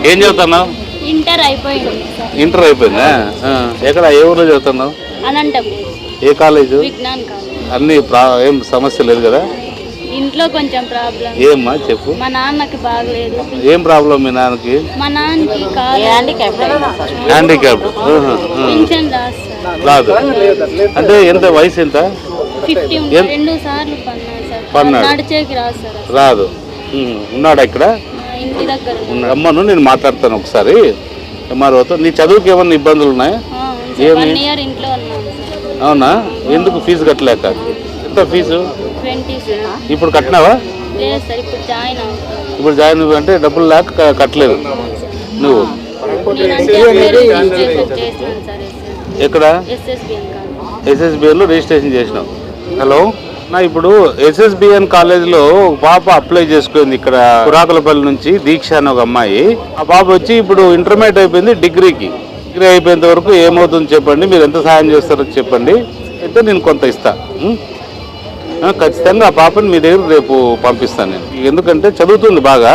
ఏం చదువుతున్నావు? ఇంటర్ అయిపోయింది. ఇంటర్ అయిపోయిందా? ఎక్కడ ఏ ఊర్లో చదువుతున్నావు? అనంతపురం. ఏ కాలేజు? విజ్ఞాన్ కాలేజ్. అన్ని ఏం సమస్య లేదు కదా? ఇంట్లో కొంచెం ప్రాబ్లం. ఏమ్మా చెప్పు. మా నాన్నకి బాగలేదు. ఏం ప్రాబ్లం మీ నాన్నకి? మా నాన్నకి హ్యాండిక్యాప్. పింఛన్ రాదు అంటే ఎంత వయసు ఎంత? 50. 2 సార్లు పన్నాడు. నడిచేకి రాదు సార్. రాదు. ఉన్నాడా ఇక్కడ? ఇంటి దగ్గర. అమ్మను నేను మాట్లాడతాను ఒకసారి ఎంఆర్ఓతో. నీ చదువుకి ఏమన్నా ఇబ్బందులు ఉన్నాయా? 1 ఇయర్ ఇంట్లో ఉన్నాను. అవునా? ఎందుకు ఫీజు కట్టలేక? ఎంత ఫీజు? 20 సార్. ఇప్పుడు కట్టినావా? లేదు సార్, ఇప్పుడు జాయిన్ అవుతాను. ఇప్పుడు జాయిన్ అంటే డబ్బులు లేక కట్టలేదు నువ్వు? ఎక్కడ? ఎస్ఎస్బిఎన్లో రిజిస్ట్రేషన్ చేసినావు. హలో నా ఇప్పుడు ఎస్ఎస్బిఎన్ కాలేజ్లో పాప అప్లై చేసుకుంది ఇక్కడ కురాకులపల్లి నుంచి. దీక్ష అని ఒక అమ్మాయి. ఆ పాప వచ్చి ఇప్పుడు ఇంటర్మీడియట్ అయిపోయింది. డిగ్రీ అయిపోయేంత వరకు ఏమవుతుందో చెప్పండి, మీరు ఎంత సహాయం చేస్తారో చెప్పండి, అయితే నేను కొంత ఇస్తా. ఖచ్చితంగా ఆ పాపని మీ దగ్గర రేపు పంపిస్తాను నేను. ఎందుకంటే చదువుతుంది బాగా.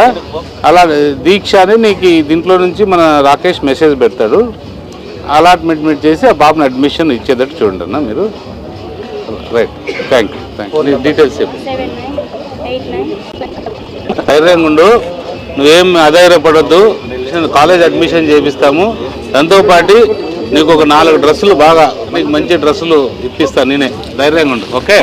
అలా దీక్ష అని నీకు దీంట్లో నుంచి మన రాకేష్ మెసేజ్ పెడతాడు. అలాట్మెంట్ చేసి ఆ పాపని అడ్మిషన్ ఇచ్చేటట్టు చూడండి అన్న మీరు. Right, thank you. డీటెయిల్స్ చెప్పు. 7989. ధైర్యంగా ఉండు, నువ్వేం అధైర్యపడద్దు. College admission చేపిస్తాము. దాంతోపాటు నీకు ఒక 4 డ్రెస్సులు బాగా నీకు మంచి డ్రెస్సులు ఇప్పిస్తాను నేనే. ధైర్యంగా ఉండు. ఓకే.